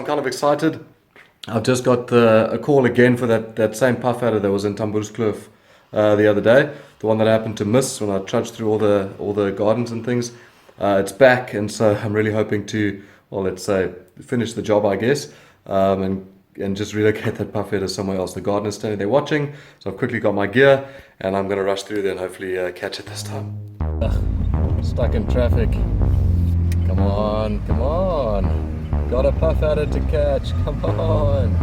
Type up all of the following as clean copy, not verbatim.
kind of excited. I've just got a call again for that same puff adder that was in Tamburskloof the other day. The one that I happened to miss when I trudged through all the gardens and things. It's back, and so I'm really hoping to, well, let's say, finish the job, I guess, and just relocate that puff header somewhere else. The gardener's standing there watching, so I've quickly got my gear, and I'm going to rush through there and hopefully catch it this time. Stuck in traffic. Come on, come on. Got a puff header to catch, come on.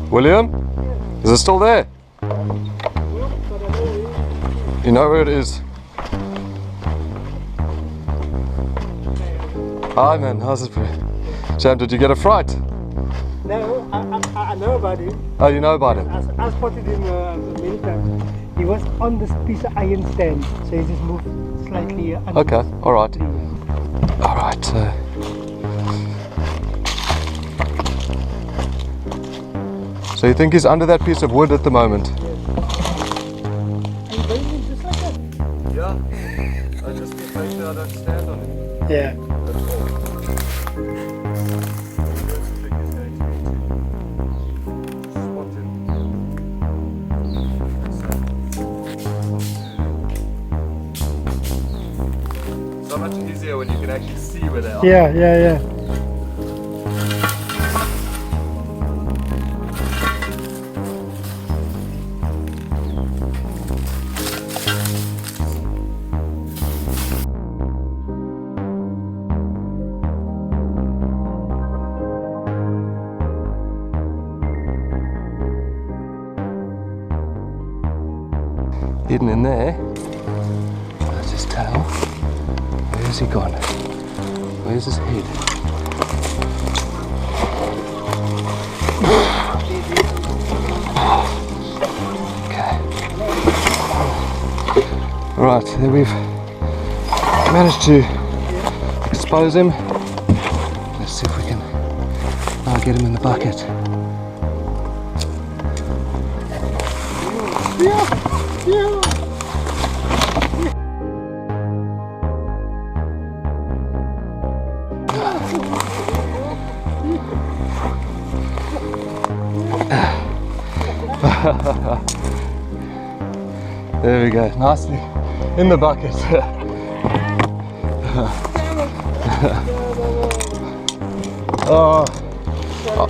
William? Is it still there? You know where it is? Hi man, how's it? Sam, did you get a fright? No, I know about it. Oh, you know about it? I spotted him many times. He was on this piece of iron stand, so he just moved slightly. Okay, alright. Alright. So you think he's under that piece of wood at the moment? Yes. Are you going in just like that? Yeah. I just make sure I don't stand on it. Yeah. So much easier when you can actually see where they are. Yeah. Hidden in there. That's his tail. Where's he gone? Where's his head? Okay. Right, there we've managed to expose him. Let's see if we can now get him in the bucket. Yeah. There we go, nicely in the bucket. Oh,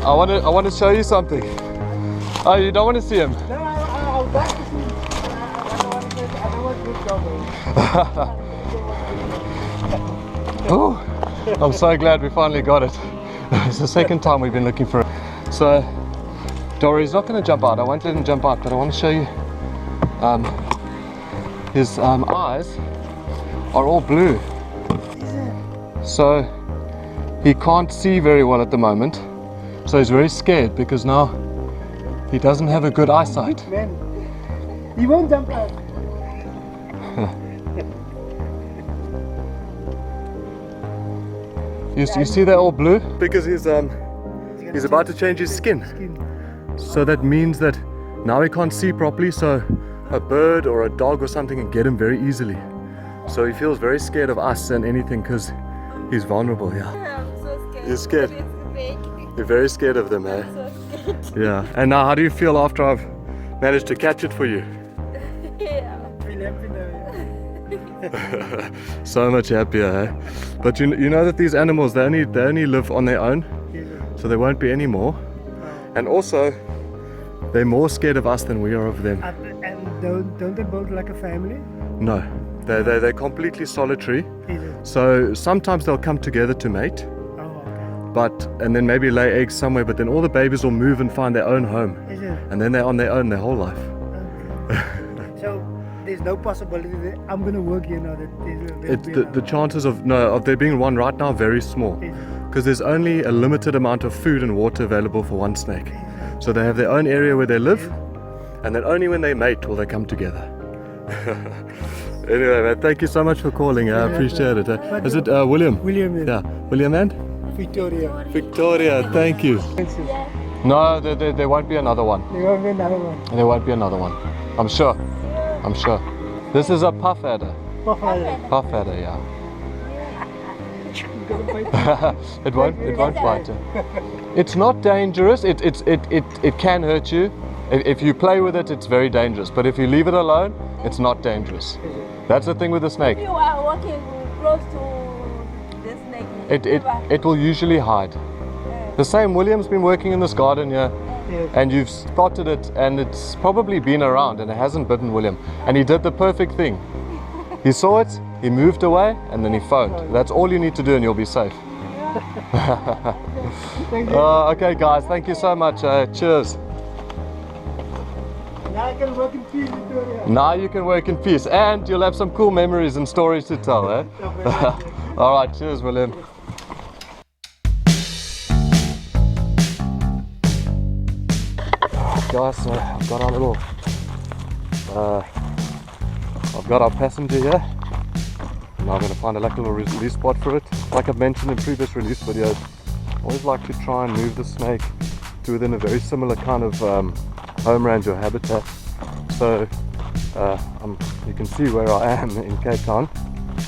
I want to show you something. Oh, you don't want to see him? No, I would like to see him. I don't want to go. Oh, I'm so glad we finally got it. It's the second time we've been looking for it. So, Dory's not going to jump out. I won't let him jump out, but I want to show you his eyes are all blue. So, he can't see very well at the moment. So he's very scared because now he doesn't have a good eyesight. Man, he won't jump out. You see they're all blue? Because he's about to change his skin. So that means that now he can't see properly, so a bird or a dog or something can get him very easily. So he feels very scared of us and anything because he's vulnerable, yeah. I'm so scared. You're scared? It's big. You're very scared of them, eh? I'm so scared. Yeah. And now how do you feel after I've managed to catch it for you? Yeah. So much happier, eh? But you know that these animals, they only live on their own, so there won't be any more. And also, they're more scared of us than we are of them. And don't they both like a family? No, they're completely solitary. So sometimes they'll come together to mate, and then maybe lay eggs somewhere, but then all the babies will move and find their own home. And then they're on their own their whole life. So there's no possibility that I'm going to work here now. The chances of there being one right now are very small, because there's only a limited amount of food and water available for one snake. So they have their own area where they live, and then only when they mate will they come together. Anyway, man, thank you so much for calling. I appreciate it. Is it William? William. Yeah. William and? Victoria. Victoria, thank you. Thank you. No, there won't be another one. There will be another one. There won't be another one. I'm sure. I'm sure. This is a puff adder. Puff adder. Puff adder, yeah. Gonna bite you. It won't bite you. It's not dangerous. It can hurt you. If you play with it, it's very dangerous. But if you leave it alone, it's not dangerous. That's the thing with the snake. You are walking close to the snake. It will usually hide. The same William's been working in this garden here, Yes. and you've spotted it, and it's probably been around, and it hasn't bitten William. And he did the perfect thing. He saw it, he moved away, and then he phoned. That's all you need to do, and you'll be safe. Thank you. Okay, guys, thank you so much. Cheers. Now I can work in peace, Victoria. Now you can work in peace, and you'll have some cool memories and stories to tell, eh? All right, cheers, William. Guys, I've got our little, I've got our passenger here. Now I'm going to find a little release spot for it. Like I've mentioned in previous release videos, I always like to try and move the snake to within a very similar kind of home range or habitat. So you can see where I am in Cape Town.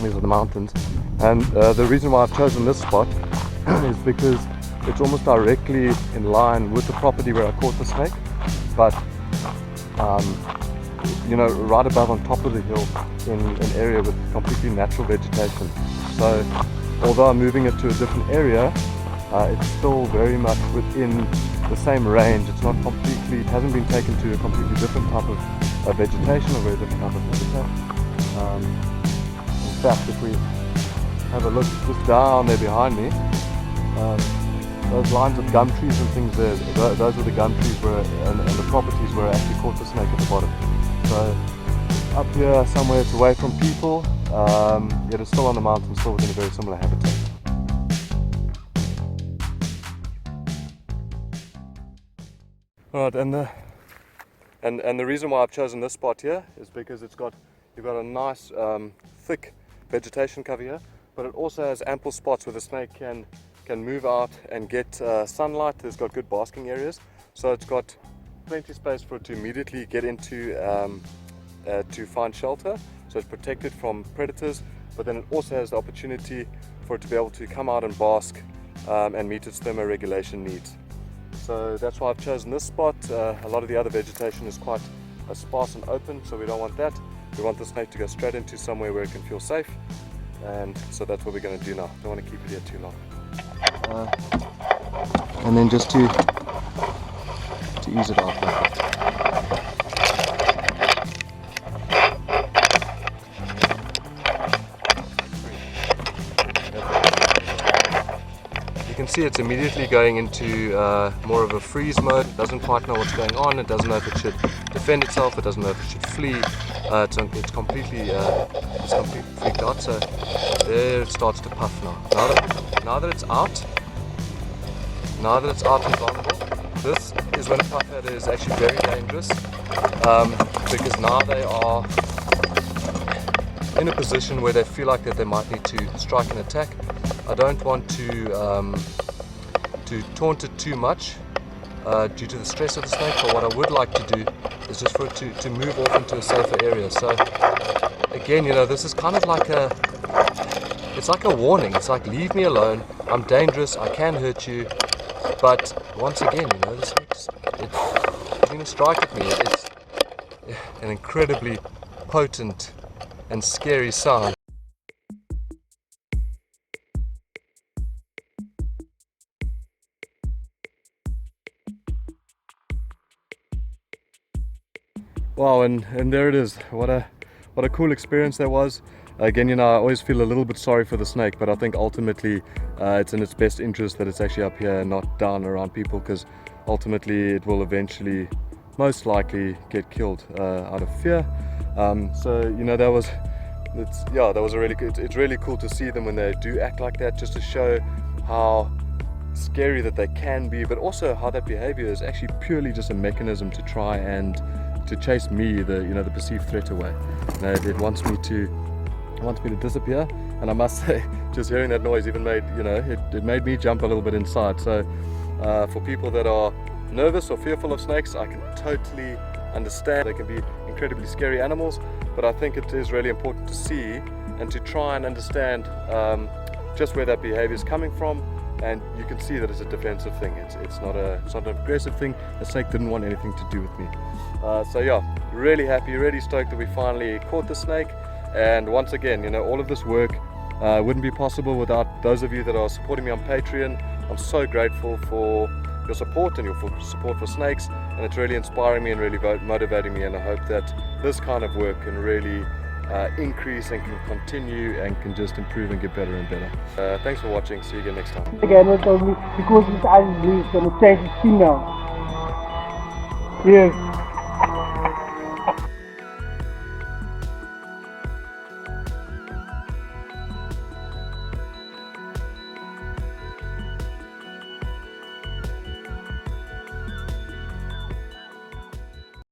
These are the mountains, and the reason why I've chosen this spot is because it's almost directly in line with the property where I caught the snake, but you know, right above on top of the hill in an area with completely natural vegetation. So although I'm moving it to a different area, it's still very much within the same range. It's not completely, it hasn't been taken to a completely different type of vegetation or very different type of habitat. In fact, if we have a look just down there behind me, those lines of gum trees and things there, those are the gum trees where, and the properties where I actually caught the snake at the bottom. So up here somewhere it's away from people, yet it's still on the mountain, still within a very similar habitat. Alright, and the reason why I've chosen this spot here is because you've got a nice thick vegetation cover here, but it also has ample spots where the snake can move out and get sunlight. It's got good basking areas, so it's got plenty space for it to immediately get into to find shelter, so it's protected from predators, but then it also has the opportunity for it to be able to come out and bask and meet its thermoregulation needs. So that's why I've chosen this spot. A lot of the other vegetation is quite sparse and open, so we don't want that. We want the snake to go straight into somewhere where it can feel safe, and so that's what we're going to do now. Don't want to keep it here too long. And then just to ease it out like that. You can see it's immediately going into more of a freeze mode. It doesn't quite know what's going on. It doesn't know if it should defend itself. It doesn't know if it should flee. It's completely freaked out. So there it starts to puff now. Now that it's out and vulnerable, this is when a puff adder is actually very dangerous, because now they are in a position where they feel like that they might need to strike and attack. I don't want to taunt it too much due to the stress of the snake, but what I would like to do is just for it to move off into a safer area. So again, you know, this is kind of like it's like a warning. It's like, leave me alone, I'm dangerous, I can hurt you. But once again, you know, the snake's going to strike at me. It's an incredibly potent and scary sound. Wow, and there it is. What a cool experience that was. Again, you know, I always feel a little bit sorry for the snake, but I think ultimately it's in its best interest that it's actually up here and not down around people, because ultimately it will eventually most likely get killed out of fear. So you know, that was a really good. It's really cool to see them when they do act like that, just to show how scary that they can be, but also how that behavior is actually purely just a mechanism to try and to chase me, the perceived threat away. You know, it wants me to disappear, and I must say, just hearing that noise even made, you know, it made me jump a little bit inside. So for people that are nervous or fearful of snakes, I can totally understand. They can be incredibly scary animals, but I think it is really important to see and to try and understand just where that behavior is coming from. And you can see that it's a defensive thing. It's not an aggressive thing. The snake didn't want anything to do with me. So yeah, really happy, really stoked that we finally caught the snake. And once again, you know, all of this work wouldn't be possible without those of you that are supporting me on Patreon. I'm so grateful for your support and your support for snakes, and it's really inspiring me and really motivating me, and I hope that this kind of work can really increase and can continue and can just improve and get better and better. Thanks for watching. See you again next time. The guy told me because his eyes is blue, he's gonna change his skin now. Yes.